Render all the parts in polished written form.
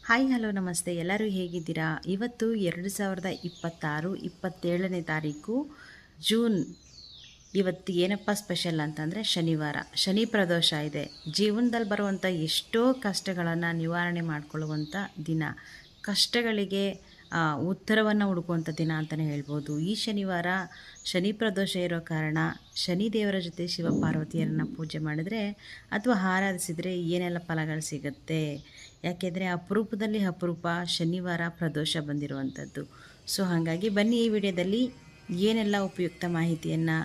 Hi hello ನಮಸ್ತೆ, ಎಲ್ಲರೂ ಹೇಗಿದ್ದೀರಾ? ಇವತ್ತು 2026 27ನೇ ತಾರೀಕು ಜೂನ್. ಇವತ್ತು ಏನಪ್ಪ ಸ್ಪೆಷಲ್ ಅಂತಂದರೆ ಶನಿವಾರ, ಶನಿ ಪ್ರದೋಷ ಇದೆ. ಜೀವನದಲ್ಲಿ ಬರುವಂಥ ಎಷ್ಟೋ ಕಷ್ಟಗಳನ್ನು ನಿವಾರಣೆ ಮಾಡಿಕೊಳ್ಳುವಂಥ ದಿನ, ಕಷ್ಟಗಳಿಗೆ ಉತ್ತರವನ್ನು ಹುಡುಕುವಂಥ ದಿನ ಅಂತಲೇ ಹೇಳ್ಬೋದು. ಈ ಶನಿವಾರ ಶನಿ ಪ್ರದೋಷ ಇರೋ ಕಾರಣ ಶನಿ ದೇವರ ಜೊತೆ ಶಿವ ಪಾರ್ವತಿಯರನ್ನು ಪೂಜೆ ಮಾಡಿದರೆ ಅಥವಾ ಆರಾಧಿಸಿದರೆ ಏನೆಲ್ಲ ಫಲಗಳು ಸಿಗುತ್ತೆ. ಯಾಕೆಂದರೆ ಅಪರೂಪದಲ್ಲಿ ಅಪರೂಪ ಶನಿವಾರ ಪ್ರದೋಷ ಬಂದಿರುವಂಥದ್ದು. ಸೊ ಹಾಗಾಗಿ ಬನ್ನಿ ಈ ವಿಡಿಯೋದಲ್ಲಿ ಏನೆಲ್ಲ ಉಪಯುಕ್ತ ಮಾಹಿತಿಯನ್ನು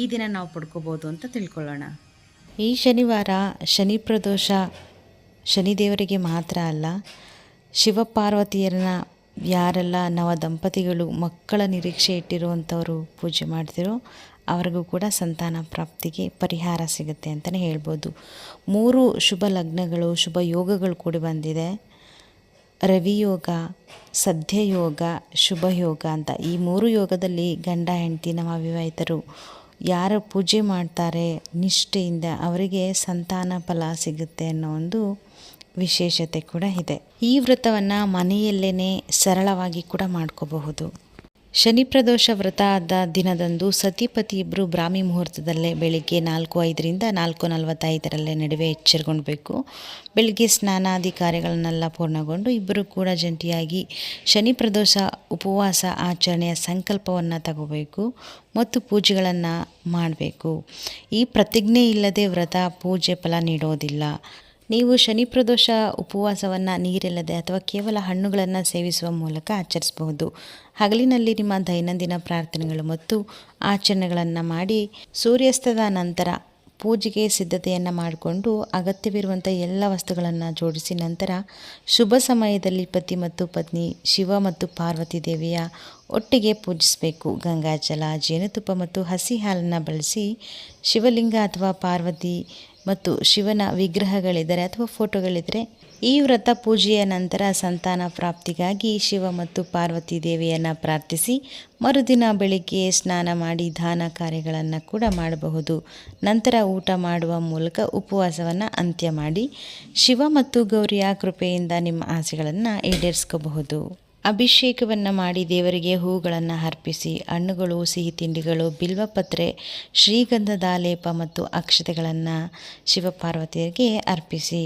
ಈ ದಿನ ನಾವು ಪಡ್ಕೋಬೋದು ಅಂತ ತಿಳ್ಕೊಳ್ಳೋಣ. ಈ ಶನಿವಾರ ಶನಿ ಪ್ರದೋಷ ಶನಿದೇವರಿಗೆ ಮಾತ್ರ ಅಲ್ಲ, ಶಿವಪಾರ್ವತಿಯರನ್ನ ಯಾರೆಲ್ಲ ನವ ದಂಪತಿಗಳು ಮಕ್ಕಳ ನಿರೀಕ್ಷೆ ಇಟ್ಟಿರುವಂಥವರು ಪೂಜೆ ಮಾಡ್ತಿರೋ ಅವ್ರಿಗೂ ಕೂಡ ಸಂತಾನ ಪ್ರಾಪ್ತಿಗೆ ಪರಿಹಾರ ಸಿಗುತ್ತೆ ಅಂತಲೇ ಹೇಳ್ಬೋದು. 3 ಶುಭ ಲಗ್ನಗಳು, ಶುಭ ಯೋಗಗಳು ಕೂಡಿ ಬಂದಿದೆ. ರವಿಯೋಗ, ಸದ್ಯಯೋಗ, ಶುಭ ಯೋಗ ಅಂತ ಈ 3 ಯೋಗದಲ್ಲಿ ಗಂಡ ಹೆಂಡತಿ ನವವಿವಾಹಿತರು ಯಾರು ಪೂಜೆ ಮಾಡ್ತಾರೆ ನಿಷ್ಠೆಯಿಂದ ಅವರಿಗೆ ಸಂತಾನ ಫಲ ಸಿಗುತ್ತೆ ಅನ್ನೋ ಒಂದು ವಿಶೇಷತೆ ಕೂಡ ಇದೆ. ಈ ವ್ರತವನ್ನು ಮನೆಯಲ್ಲೇ ಸರಳವಾಗಿ ಕೂಡ ಮಾಡ್ಕೋಬಹುದು. ಶನಿ ಪ್ರದೋಷ ವ್ರತದ ದಿನದಂದು ಸತಿಪತಿ ಇಬ್ಬರು ಬ್ರಾಹ್ಮಿ ಮುಹೂರ್ತದಲ್ಲೇ ಬೆಳಿಗ್ಗೆ 4:05ರಿಂದ 4:45 ನಡುವೆ ಎಚ್ಚರಗೊಳ್ಬೇಕು. ಬೆಳಿಗ್ಗೆ ಸ್ನಾನಾದಿ ಕಾರ್ಯಗಳನ್ನೆಲ್ಲ ಪೂರ್ಣಗೊಂಡು ಇಬ್ಬರು ಕೂಡ ಜಂಟಿಯಾಗಿ ಶನಿ ಪ್ರದೋಷ ಉಪವಾಸ ಆಚರಣೆಯ ಸಂಕಲ್ಪವನ್ನು ತಗೋಬೇಕು ಮತ್ತು ಪೂಜೆಗಳನ್ನು ಮಾಡಬೇಕು. ಈ ಪ್ರತಿಜ್ಞೆ ಇಲ್ಲದೆ ವ್ರತ ಪೂಜೆ ಫಲ ನೀಡೋದಿಲ್ಲ. ನೀವು ಶನಿ ಪ್ರದೋಷ ಉಪವಾಸವನ್ನು ನೀರಿಲ್ಲದೆ ಅಥವಾ ಕೇವಲ ಹಣ್ಣುಗಳನ್ನು ಸೇವಿಸುವ ಮೂಲಕ ಆಚರಿಸಬಹುದು. ಹಗಲಿನಲ್ಲಿ ನಿಮ್ಮ ದೈನಂದಿನ ಪ್ರಾರ್ಥನೆಗಳು ಮತ್ತು ಆಚರಣೆಗಳನ್ನು ಮಾಡಿ ಸೂರ್ಯಾಸ್ತದ ನಂತರ ಪೂಜೆಗೆ ಸಿದ್ಧತೆಯನ್ನು ಮಾಡಿಕೊಂಡು ಅಗತ್ಯವಿರುವಂಥ ಎಲ್ಲ ವಸ್ತುಗಳನ್ನು ಜೋಡಿಸಿ ನಂತರ ಶುಭ ಸಮಯದಲ್ಲಿ ಪತಿ ಮತ್ತು ಪತ್ನಿ ಶಿವ ಮತ್ತು ಪಾರ್ವತಿ ದೇವಿಯ ಒಟ್ಟಿಗೆ ಪೂಜಿಸಬೇಕು. ಗಂಗಾಜಲ, ಜೇನುತುಪ್ಪ ಮತ್ತು ಹಸಿ ಹಾಲನ್ನು ಬಳಸಿ ಶಿವಲಿಂಗ ಅಥವಾ ಪಾರ್ವತಿ ಮತ್ತು ಶಿವನ ವಿಗ್ರಹಗಳಿದ್ದರೆ ಅಥವಾ ಫೋಟೋಗಳಿದ್ದರೆ ಈ ವ್ರತ ಪೂಜೆಯ ನಂತರ ಸಂತಾನ ಪ್ರಾಪ್ತಿಗಾಗಿ ಶಿವ ಮತ್ತು ಪಾರ್ವತಿ ದೇವಿಯನ್ನು ಪ್ರಾರ್ಥಿಸಿ ಮರುದಿನ ಬೆಳಿಗ್ಗೆ ಸ್ನಾನ ಮಾಡಿ ದಾನ ಕಾರ್ಯಗಳನ್ನು ಕೂಡ ಮಾಡಬಹುದು. ನಂತರ ಊಟ ಮಾಡುವ ಮೂಲಕ ಉಪವಾಸವನ್ನು ಅಂತ್ಯ ಮಾಡಿ ಶಿವ ಮತ್ತು ಗೌರಿಯ ಕೃಪೆಯಿಂದ ನಿಮ್ಮ ಆಸೆಗಳನ್ನು ಈಡೇರಿಸ್ಕೋಬಹುದು. ಅಭಿಷೇಕವನ್ನು ಮಾಡಿ ದೇವರಿಗೆ ಹೂಗಳನ್ನು ಅರ್ಪಿಸಿ ಹಣ್ಣುಗಳು, ಸಿಹಿ ತಿಂಡಿಗಳು, ಬಿಲ್ವಪತ್ರೆ, ಶ್ರೀಗಂಧದ ಲೇಪ ಮತ್ತು ಅಕ್ಷತೆಗಳನ್ನು ಶಿವಪಾರ್ವತಿಯರಿಗೆ ಅರ್ಪಿಸಿ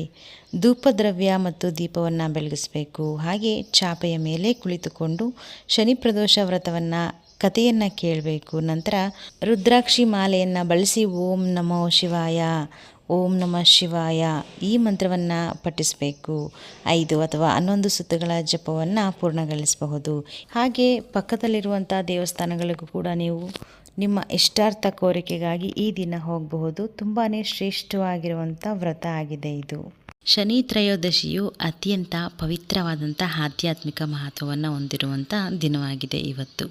ಧೂಪದ್ರವ್ಯ ಮತ್ತು ದೀಪವನ್ನು ಬೆಳಗಿಸಬೇಕು. ಹಾಗೆ ಚಾಪೆಯ ಮೇಲೆ ಕುಳಿತುಕೊಂಡು ಶನಿ ಪ್ರದೋಷ ವ್ರತವನ್ನು ಕಥೆಯನ್ನು ಕೇಳಬೇಕು. ನಂತರ ರುದ್ರಾಕ್ಷಿ ಮಾಲೆಯನ್ನು ಬಳಸಿ ಓಂ ನಮೋ ಶಿವಾಯ, ಓಂ ನಮಃ ಶಿವಾಯ ಈ ಮಂತ್ರವನ್ನು ಪಠಿಸಬೇಕು. 5 ಅಥವಾ 11 ಸುತ್ತುಗಳ ಜಪವನ್ನು ಪೂರ್ಣಗೊಳಿಸಬಹುದು. ಹಾಗೆ ಪಕ್ಕದಲ್ಲಿರುವಂಥ ದೇವಸ್ಥಾನಗಳಿಗೂ ಕೂಡ ನೀವು ನಿಮ್ಮ ಇಷ್ಟಾರ್ಥ ಕೋರಿಕೆಗಾಗಿ ಈ ದಿನ ಹೋಗಬಹುದು. ತುಂಬಾ ಶ್ರೇಷ್ಠವಾಗಿರುವಂಥ ವ್ರತ ಆಗಿದೆ ಇದು. ಶನಿ ತ್ರಯೋದಶಿಯು ಅತ್ಯಂತ ಪವಿತ್ರವಾದಂಥ ಆಧ್ಯಾತ್ಮಿಕ ಮಹತ್ವವನ್ನು ಹೊಂದಿರುವಂಥ ದಿನವಾಗಿದೆ ಇವತ್ತು.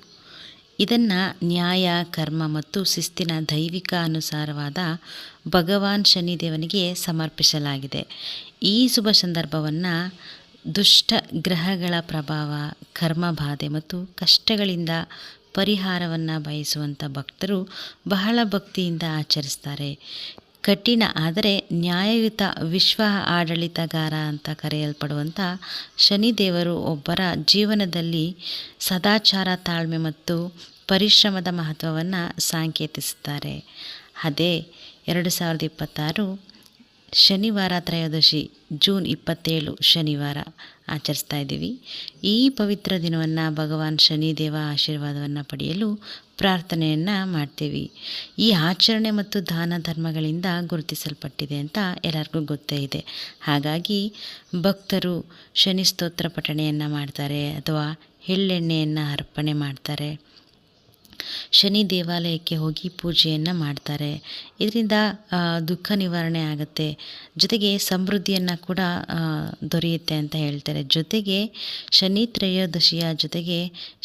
ಇದನ್ನು ನ್ಯಾಯ, ಕರ್ಮ ಮತ್ತು ಶಿಸ್ತಿನ ದೈವಿಕ ಅನುಸಾರವಾದ ಭಗವಾನ್ ಶನಿದೇವನಿಗೆ ಸಮರ್ಪಿಸಲಾಗಿದೆ. ಈ ಶುಭ ಸಂದರ್ಭವನ್ನು ದುಷ್ಟ ಗ್ರಹಗಳ ಪ್ರಭಾವ, ಕರ್ಮಬಾಧೆ ಮತ್ತು ಕಷ್ಟಗಳಿಂದ ಪರಿಹಾರವನ್ನು ಬಯಸುವಂಥ ಭಕ್ತರು ಬಹಳ ಭಕ್ತಿಯಿಂದ ಆಚರಿಸ್ತಾರೆ. ಕಠಿಣ ಆದರೆ ನ್ಯಾಯಯುತ ವಿಶ್ವ ಆಡಳಿತಗಾರ ಅಂತ ಕರೆಯಲ್ಪಡುವಂಥ ಶನಿದೇವರು ಒಬ್ಬರ ಜೀವನದಲ್ಲಿ ಸದಾಚಾರ, ತಾಳ್ಮೆ ಮತ್ತು ಪರಿಶ್ರಮದ ಮಹತ್ವವನ್ನು ಸಾಂಕೇತಿಸುತ್ತಾರೆ. ಅದೇ 2026 ಶನಿವಾರ ತ್ರಯೋದಶಿ ಜೂನ್ 27 ಶನಿವಾರ ಆಚರಿಸ್ತಾ ಇದ್ದೀವಿ. ಈ ಪವಿತ್ರ ದಿನವನ್ನು ಭಗವಾನ್ ಶನಿದೇವ ಆಶೀರ್ವಾದವನ್ನು ಪಡೆಯಲು ಪ್ರಾರ್ಥನೆಯನ್ನು ಮಾಡ್ತೀವಿ. ಈ ಆಚರಣೆ ಮತ್ತು ದಾನ ಧರ್ಮಗಳಿಂದ ಗುರುತಿಸಲ್ಪಟ್ಟಿದೆ ಅಂತ ಎಲ್ಲರಿಗೂ ಗೊತ್ತೇ ಇದೆ. ಹಾಗಾಗಿ ಭಕ್ತರು ಶನಿ ಸ್ತೋತ್ರ ಪಠಣೆಯನ್ನು ಮಾಡ್ತಾರೆ ಅಥವಾ ಎಳ್ಳೆಣ್ಣೆಯನ್ನು ಅರ್ಪಣೆ ಮಾಡ್ತಾರೆ. ಶನಿ ದೇವಾಲಯಕ್ಕೆ ಹೋಗಿ ಪೂಜೆಯನ್ನು ಮಾಡ್ತಾರೆ. ಇದರಿಂದ ದುಃಖ ನಿವಾರಣೆ ಆಗುತ್ತೆ, ಜೊತೆಗೆ ಸಮೃದ್ಧಿಯನ್ನು ಕೂಡ ದೊರೆಯುತ್ತೆ ಅಂತ ಹೇಳ್ತಾರೆ. ಜೊತೆಗೆ ಶನಿ ತ್ರಯೋದಶಿಯ ಜೊತೆಗೆ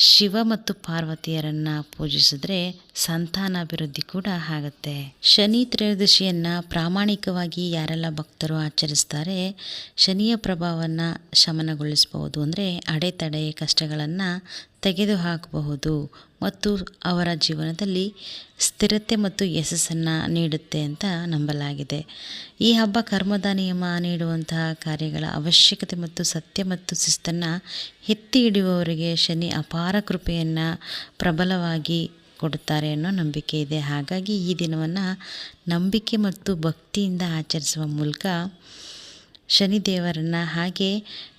ಶಿವ ಮತ್ತು ಪಾರ್ವತಿಯರನ್ನು ಪೂಜಿಸಿದ್ರೆ ಸಂತಾನಾಭಿವೃದ್ಧಿ ಕೂಡ ಆಗುತ್ತೆ. ಶನಿ ತ್ರಯೋದಶಿಯನ್ನು ಪ್ರಾಮಾಣಿಕವಾಗಿ ಯಾರೆಲ್ಲ ಭಕ್ತರು ಆಚರಿಸ್ತಾರೆ ಶನಿಯ ಪ್ರಭಾವವನ್ನು ಶಮನಗೊಳಿಸಬಹುದು. ಅಂದರೆ ಅಡೆತಡೆ ಕಷ್ಟಗಳನ್ನು ತೆಗೆದುಹಾಕಬಹುದು. ಮತ್ತು ಅವರ ಜೀವನದಲ್ಲಿ ಸ್ಥಿರತೆ ಮತ್ತು ಯಶಸ್ಸನ್ನು ನೀಡುತ್ತೆ ಅಂತ ನಂಬಲಾಗಿದೆ. ಈ ಹಬ್ಬ ಕರ್ಮದ ನಿಯಮ ನೀಡುವಂತಹ ಕಾರ್ಯಗಳ ಅವಶ್ಯಕತೆ ಮತ್ತು ಸತ್ಯ ಮತ್ತು ಶಿಸ್ತನ್ನು ಎತ್ತಿ ಹಿಡಿಯುವವರಿಗೆ ಶನಿ ಅಪಾರ ಕೃಪೆಯನ್ನು ಪ್ರಬಲವಾಗಿ ಕೊಡುತ್ತಾರೆ ಅನ್ನೋ ನಂಬಿಕೆ ಇದೆ. ಹಾಗಾಗಿ ಈ ದಿನವನ್ನು ನಂಬಿಕೆ ಮತ್ತು ಭಕ್ತಿಯಿಂದ ಆಚರಿಸುವ ಮೂಲಕ ಶನಿದೇವರನ್ನು ಹಾಗೆ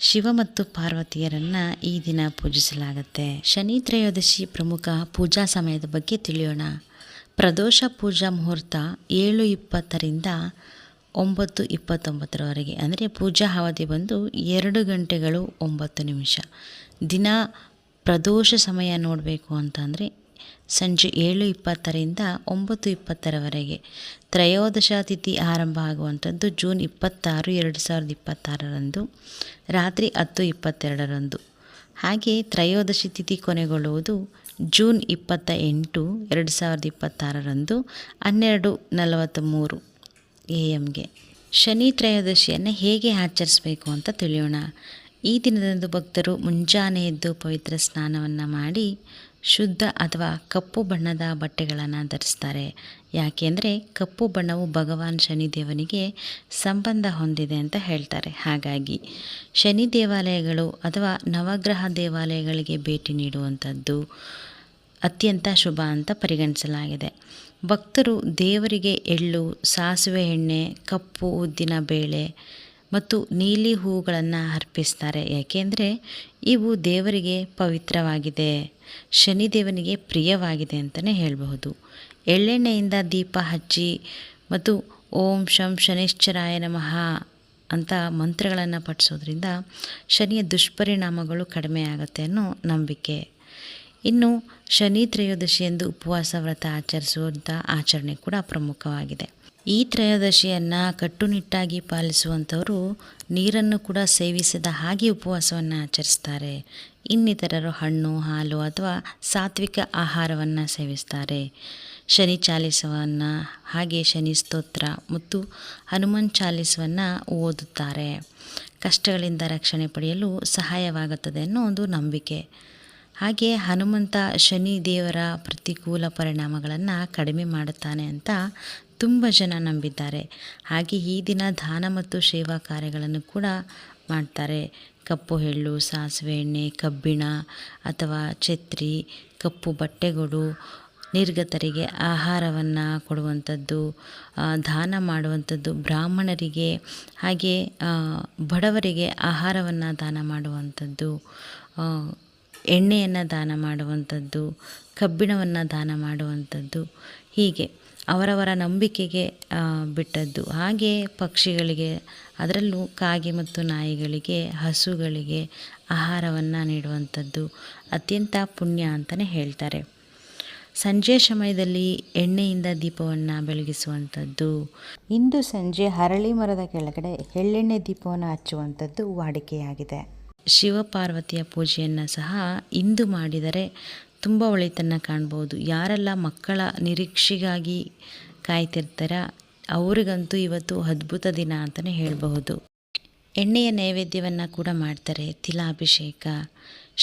ಶಿವ ಮತ್ತು ಪಾರ್ವತಿಯರನ್ನು ಈ ದಿನ ಪೂಜಿಸಲಾಗುತ್ತೆ. ಶನಿ ತ್ರಯೋದಶಿ ಪ್ರಮುಖ ಪೂಜಾ ಸಮಯದ ಬಗ್ಗೆ ತಿಳಿಯೋಣ. ಪ್ರದೋಷ ಪೂಜಾ ಮುಹೂರ್ತ 7:20ರಿಂದ 9:29ರವರೆಗೆ, ಅಂದರೆ ಪೂಜಾ ಅವಧಿ ಬಂದು 2 ಗಂಟೆಗಳು 9 ನಿಮಿಷ. ದಿನ ಪ್ರದೋಷ ಸಮಯ ನೋಡಬೇಕು ಅಂತಂದರೆ ಸಂಜೆ 7:20ರಿಂದ 9:20ರವರೆಗೆ. ತ್ರಯೋದಶ ತಿಥಿ ಆರಂಭ ಆಗುವಂಥದ್ದು ಜೂನ್ 26, 2026ರಂದು ರಾತ್ರಿ 10:22ರಂದು. ಹಾಗೆ ತ್ರಯೋದಶಿ ತಿಥಿ ಕೊನೆಗೊಳ್ಳುವುದು ಜೂನ್ 28, 2026ರಂದು 12:43 AM. ಶನಿ ತ್ರಯೋದಶಿಯನ್ನು ಹೇಗೆ ಆಚರಿಸಬೇಕು ಅಂತ ತಿಳಿಯೋಣ. ಈ ದಿನದಂದು ಭಕ್ತರು ಮುಂಜಾನೆ ಎದ್ದು ಪವಿತ್ರ ಸ್ನಾನವನ್ನು ಮಾಡಿ ಶುದ್ಧ ಅಥವಾ ಕಪ್ಪು ಬಣ್ಣದ ಬಟ್ಟೆಗಳನ್ನು ಧರಿಸ್ತಾರೆ. ಯಾಕೆಂದರೆ ಕಪ್ಪು ಬಣ್ಣವು ಭಗವಾನ್ ಶನಿದೇವನಿಗೆ ಸಂಬಂಧ ಹೊಂದಿದೆ ಅಂತ ಹೇಳ್ತಾರೆ. ಹಾಗಾಗಿ ಶನಿ ದೇವಾಲಯಗಳು ಅಥವಾ ನವಗ್ರಹ ದೇವಾಲಯಗಳಿಗೆ ಭೇಟಿ ನೀಡುವಂಥದ್ದು ಅತ್ಯಂತ ಶುಭ ಅಂತ ಪರಿಗಣಿಸಲಾಗಿದೆ. ಭಕ್ತರು ದೇವರಿಗೆ ಎಳ್ಳು, ಸಾಸಿವೆ ಎಣ್ಣೆ, ಕಪ್ಪು ಉದ್ದಿನ ಬೇಳೆ ಮತ್ತು ನೀಲಿ ಹೂಗಳನ್ನು ಅರ್ಪಿಸ್ತಾರೆ. ಯಾಕೆಂದರೆ ಇವು ದೇವರಿಗೆ ಪವಿತ್ರವಾಗಿದೆ, ಶನಿದೇವನಿಗೆ ಪ್ರಿಯವಾಗಿದೆ ಅಂತಲೇ ಹೇಳಬಹುದು. ಎಳ್ಳೆಣ್ಣೆಯಿಂದ ದೀಪ ಹಚ್ಚಿ ಮತ್ತು ಓಂ ಶಂ ಶನೈಶ್ಚರಾಯ ನಮಃ ಅಂತ ಮಂತ್ರಗಳನ್ನು ಪಠಿಸೋದ್ರಿಂದ ಶನಿಯ ದುಷ್ಪರಿಣಾಮಗಳು ಕಡಿಮೆ ಆಗುತ್ತೆ ಅನ್ನೋ ನಂಬಿಕೆ. ಇನ್ನು ಶನಿ ತ್ರಯೋದಶಿಯಂದು ಉಪವಾಸ ವ್ರತ ಆಚರಿಸುವಂಥ ಆಚರಣೆ ಕೂಡ ಪ್ರಮುಖವಾಗಿದೆ. ಈ ತ್ರಯೋದಶಿಯನ್ನು ಕಟ್ಟುನಿಟ್ಟಾಗಿ ಪಾಲಿಸುವಂಥವರು ನೀರನ್ನು ಕೂಡ ಸೇವಿಸದ ಹಾಗೆ ಉಪವಾಸವನ್ನು ಆಚರಿಸ್ತಾರೆ. ಇನ್ನಿತರರು ಹಣ್ಣು, ಹಾಲು ಅಥವಾ ಸಾತ್ವಿಕ ಆಹಾರವನ್ನು ಸೇವಿಸ್ತಾರೆ. ಶನಿ ಚಾಲಿಸವನ್ನು ಹಾಗೆ ಶನಿ ಸ್ತೋತ್ರ ಮತ್ತು ಹನುಮಾನ್ ಚಾಲಿಸವನ್ನು ಓದುತ್ತಾರೆ. ಕಷ್ಟಗಳಿಂದ ರಕ್ಷಣೆ ಪಡೆಯಲು ಸಹಾಯವಾಗುತ್ತದೆ ಅನ್ನೋ ಒಂದು ನಂಬಿಕೆ. ಹಾಗೆ ಹನುಮಂತ ಶನಿ ದೇವರ ಪ್ರತಿಕೂಲ ಪರಿಣಾಮಗಳನ್ನು ಕಡಿಮೆ ಮಾಡುತ್ತಾನೆ ಅಂತ ತುಂಬ ಜನ ನಂಬಿದ್ದಾರೆ. ಹಾಗೆ ಈ ದಿನ ದಾನ ಮತ್ತು ಸೇವಾ ಕಾರ್ಯಗಳನ್ನು ಕೂಡ ಮಾಡ್ತಾರೆ. ಕಪ್ಪು ಎಳ್ಳು, ಸಾಸಿವೆ ಎಣ್ಣೆ, ಕಬ್ಬಿಣ ಅಥವಾ ಛತ್ರಿ, ಕಪ್ಪು ಬಟ್ಟೆಗಳು, ನಿರ್ಗತರಿಗೆ ಆಹಾರವನ್ನು ಕೊಡುವಂಥದ್ದು, ದಾನ ಮಾಡುವಂಥದ್ದು, ಬ್ರಾಹ್ಮಣರಿಗೆ ಹಾಗೆ ಬಡವರಿಗೆ ಆಹಾರವನ್ನು ದಾನ ಮಾಡುವಂಥದ್ದು, ಎಣ್ಣೆಯನ್ನು ದಾನ ಮಾಡುವಂಥದ್ದು, ಕಬ್ಬಿಣವನ್ನು ದಾನ ಮಾಡುವಂಥದ್ದು, ಹೀಗೆ ಅವರವರ ನಂಬಿಕೆಗೆ ಬಿಟ್ಟದ್ದು. ಹಾಗೆ ಪಕ್ಷಿಗಳಿಗೆ, ಅದರಲ್ಲೂ ಕಾಗೆ ಮತ್ತು ನಾಯಿಗಳಿಗೆ, ಹಸುಗಳಿಗೆ ಆಹಾರವನ್ನು ನೀಡುವಂಥದ್ದು ಅತ್ಯಂತ ಪುಣ್ಯ ಅಂತಲೇ ಹೇಳ್ತಾರೆ. ಸಂಜೆ ಸಮಯದಲ್ಲಿ ಎಣ್ಣೆಯಿಂದ ದೀಪವನ್ನು ಬೆಳಗಿಸುವಂಥದ್ದು. ಇಂದು ಸಂಜೆ ಹರಳಿ ಮರದ ಕೆಳಗಡೆ ಎಳ್ಳೆಣ್ಣೆ ದೀಪವನ್ನು ಹಚ್ಚುವಂಥದ್ದು ವಾಡಿಕೆಯಾಗಿದೆ. ಶಿವಪಾರ್ವತಿಯ ಪೂಜೆಯನ್ನು ಸಹ ಇಂದು ಮಾಡಿದರೆ ತುಂಬ ಒಳಿತನ್ನು ಕಾಣ್ಬೋದು. ಯಾರೆಲ್ಲ ಮಕ್ಕಳ ನಿರೀಕ್ಷೆಗಾಗಿ ಕಾಯ್ತಿರ್ತಾರ ಅವರಿಗಂತೂ ಇವತ್ತು ಅದ್ಭುತ ದಿನ ಅಂತಲೇ ಹೇಳಬಹುದು. ಎಣ್ಣೆಯ ನೈವೇದ್ಯವನ್ನು ಕೂಡ ಮಾಡ್ತಾರೆ. ತಿಲಾಭಿಷೇಕ,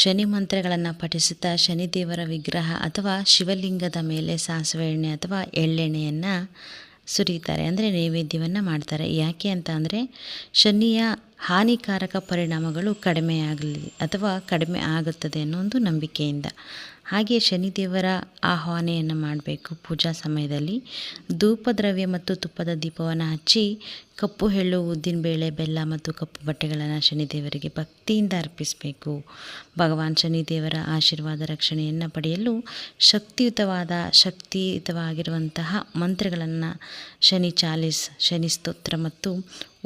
ಶನಿ ಮಂತ್ರಗಳನ್ನು ಪಠಿಸುತ್ತಾ ಶನಿದೇವರ ವಿಗ್ರಹ ಅಥವಾ ಶಿವಲಿಂಗದ ಮೇಲೆ ಸಾಸಿವೆ ಎಣ್ಣೆ ಅಥವಾ ಎಳ್ಳೆಣ್ಣೆಯನ್ನು ಸುರಿತಾರೆ, ಅಂದರೆ ನೈವೇದ್ಯವನ್ನು ಮಾಡ್ತಾರೆ. ಯಾಕೆ ಅಂತ ಅಂದರೆ ಶನಿಯ ಹಾನಿಕಾರಕ ಪರಿಣಾಮಗಳು ಕಡಿಮೆ ಆಗಲಿ ಅಥವಾ ಕಡಿಮೆ ಆಗುತ್ತದೆ ಅನ್ನೋ ಒಂದು ನಂಬಿಕೆಯಿಂದ. ಹಾಗೆ ಶನಿದೇವರ ಆಹ್ವಾನೆಯನ್ನು ಮಾಡಬೇಕು. ಪೂಜಾ ಸಮಯದಲ್ಲಿ ಧೂಪದ್ರವ್ಯ ಮತ್ತು ತುಪ್ಪದ ದೀಪವನ್ನು ಹಚ್ಚಿ ಕಪ್ಪು ಎಳ್ಳು, ಉದ್ದಿನಬೇಳೆ, ಬೆಲ್ಲ ಮತ್ತು ಕಪ್ಪು ಬಟ್ಟೆಗಳನ್ನು ಶನಿದೇವರಿಗೆ ಭಕ್ತಿಯಿಂದ ಅರ್ಪಿಸಬೇಕು. ಭಗವಾನ್ ಶನಿದೇವರ ಆಶೀರ್ವಾದ ರಕ್ಷಣೆಯನ್ನು ಪಡೆಯಲು ಶಕ್ತಿಯುತವಾಗಿರುವಂತಹ ಮಂತ್ರಗಳನ್ನು ಶನಿ ಚಾಲಿಸ್, ಶನಿ ಸ್ತೋತ್ರ ಮತ್ತು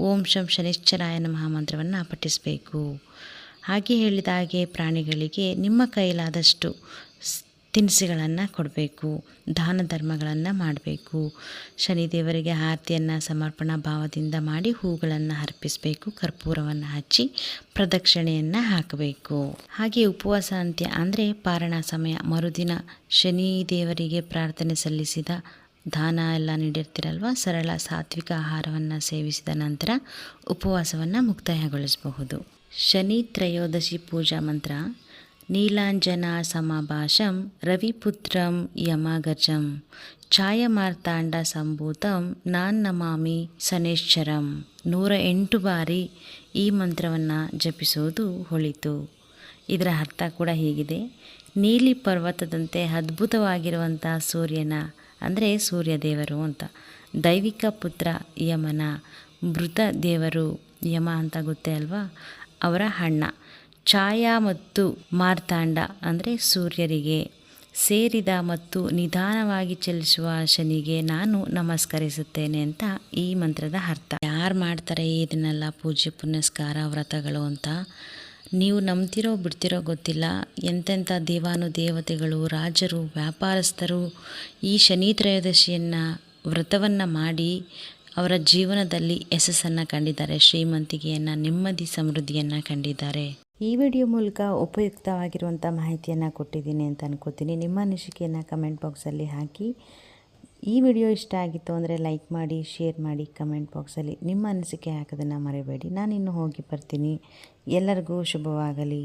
ಓಂ ಶಂ ಶನೈಶ್ಚರಾಯ ನಮಃ ಮಂತ್ರವನ್ನು ಪಠಿಸಬೇಕು. ಹಾಗೆ ಹೇಳಿದ ಹಾಗೆ ಪ್ರಾಣಿಗಳಿಗೆ ನಿಮ್ಮ ಕೈಲಾದಷ್ಟು ತಿನಿಸುಗಳನ್ನು ಕೊಡಬೇಕು, ದಾನ ಧರ್ಮಗಳನ್ನು ಮಾಡಬೇಕು. ಶನಿದೇವರಿಗೆ ಆರತಿಯನ್ನು ಸಮರ್ಪಣಾ ಭಾವದಿಂದ ಮಾಡಿ ಹೂಗಳನ್ನು ಅರ್ಪಿಸಬೇಕು. ಕರ್ಪೂರವನ್ನು ಹಚ್ಚಿ ಪ್ರದಕ್ಷಿಣೆಯನ್ನು ಹಾಕಬೇಕು. ಹಾಗೆ ಉಪವಾಸ ಅಂತ್ಯ ಅಂದರೆ ಪಾರಣ ಸಮಯ, ಮರುದಿನ ಶನಿದೇವರಿಗೆ ಪ್ರಾರ್ಥನೆ ಸಲ್ಲಿಸಿದ ದಾನ ಎಲ್ಲ ನೀಡಿರ್ತೀರಲ್ವ, ಸರಳ ಸಾತ್ವಿಕ ಆಹಾರವನ್ನು ಸೇವಿಸಿದ ನಂತರ ಉಪವಾಸವನ್ನು ಮುಕ್ತಾಯಗೊಳಿಸಬಹುದು. ಶನಿ ತ್ರಯೋದಶಿ ಪೂಜಾ ಮಂತ್ರ: ನೀಲಾಂಜನ ಸಮಭಾಷಂ ರವಿಪುತ್ರಂ ಯಮಗಜಂ ಛಾಯಮಾರ್ತಾಂಡ ಸಂಭೂತಂ ನಾನ್ನಮಾಮಿ ಶನೈಶ್ಚರಂ. 108 ಬಾರಿ ಈ ಮಂತ್ರವನ್ನು ಜಪಿಸುವುದು ಒಳಿತು. ಇದರ ಅರ್ಥ ಕೂಡ ಹೀಗಿದೆ: ನೀಲಿ ಪರ್ವತದಂತೆ ಅದ್ಭುತವಾಗಿರುವಂಥ ಸೂರ್ಯನ ಅಂದರೆ ಸೂರ್ಯದೇವರು ಅಂತ, ದೈವಿಕ ಪುತ್ರ ಯಮನ, ಮೃತ ದೇವರು ಯಮ ಅಂತ ಗೊತ್ತೇ ಅಲ್ವಾ, ಅವರ ಅಣ್ಣ, ಛಾಯಾ ಮತ್ತು ಮಾರ್ತಾಂಡ ಅಂದರೆ ಸೂರ್ಯರಿಗೆ ಸೇರಿದ ಮತ್ತು ನಿಧಾನವಾಗಿ ಚಲಿಸುವ ಶನಿಗೆ ನಾನು ನಮಸ್ಕರಿಸುತ್ತೇನೆ ಅಂತ ಈ ಮಂತ್ರದ ಅರ್ಥ. ಯಾರು ಮಾಡ್ತಾರೆ ಇದನ್ನೆಲ್ಲ ಪೂಜೆ ಪುನಸ್ಕಾರ ವ್ರತಗಳು ಅಂತ, ನೀವು ನಂಬ್ತಿರೋ ಬಿಡ್ತಿರೋ ಗೊತ್ತಿಲ್ಲ, ಎಂತೆಂಥ ದೇವಾನುದೇವತೆಗಳು, ರಾಜರು, ವ್ಯಾಪಾರಸ್ಥರು ಈ ಶನಿ ತ್ರಯೋದಶಿಯನ್ನು ವ್ರತವನ್ನು ಮಾಡಿ ಅವರ ಜೀವನದಲ್ಲಿ ಯಶಸ್ಸನ್ನು ಕಂಡಿದ್ದಾರೆ, ಶ್ರೀಮಂತಿಕೆಯನ್ನು, ನೆಮ್ಮದಿ ಸಮೃದ್ಧಿಯನ್ನು ಕಂಡಿದ್ದಾರೆ. ಈ ವಿಡಿಯೋ ಮೂಲಕ ಉಪಯುಕ್ತವಾಗಿರುವಂಥ ಮಾಹಿತಿಯನ್ನು ಕೊಟ್ಟಿದ್ದೀನಿ ಅಂತ ಅನ್ಕೋತೀನಿ. ನಿಮ್ಮ ಅನಿಸಿಕೆಯನ್ನು ಕಮೆಂಟ್ ಬಾಕ್ಸಲ್ಲಿ ಹಾಕಿ. ಈ ವಿಡಿಯೋ ಇಷ್ಟ ಆಗಿತ್ತು ಅಂದರೆ ಲೈಕ್ ಮಾಡಿ, ಶೇರ್ ಮಾಡಿ, ಕಮೆಂಟ್ ಬಾಕ್ಸಲ್ಲಿ ನಿಮ್ಮ ಅನಿಸಿಕೆ ಹಾಕೋದನ್ನು ಮರಿಬೇಡಿ. ನಾನಿನ್ನು ಹೋಗಿ ಬರ್ತೀನಿ. ಎಲ್ಲರಿಗೂ ಶುಭವಾಗಲಿ.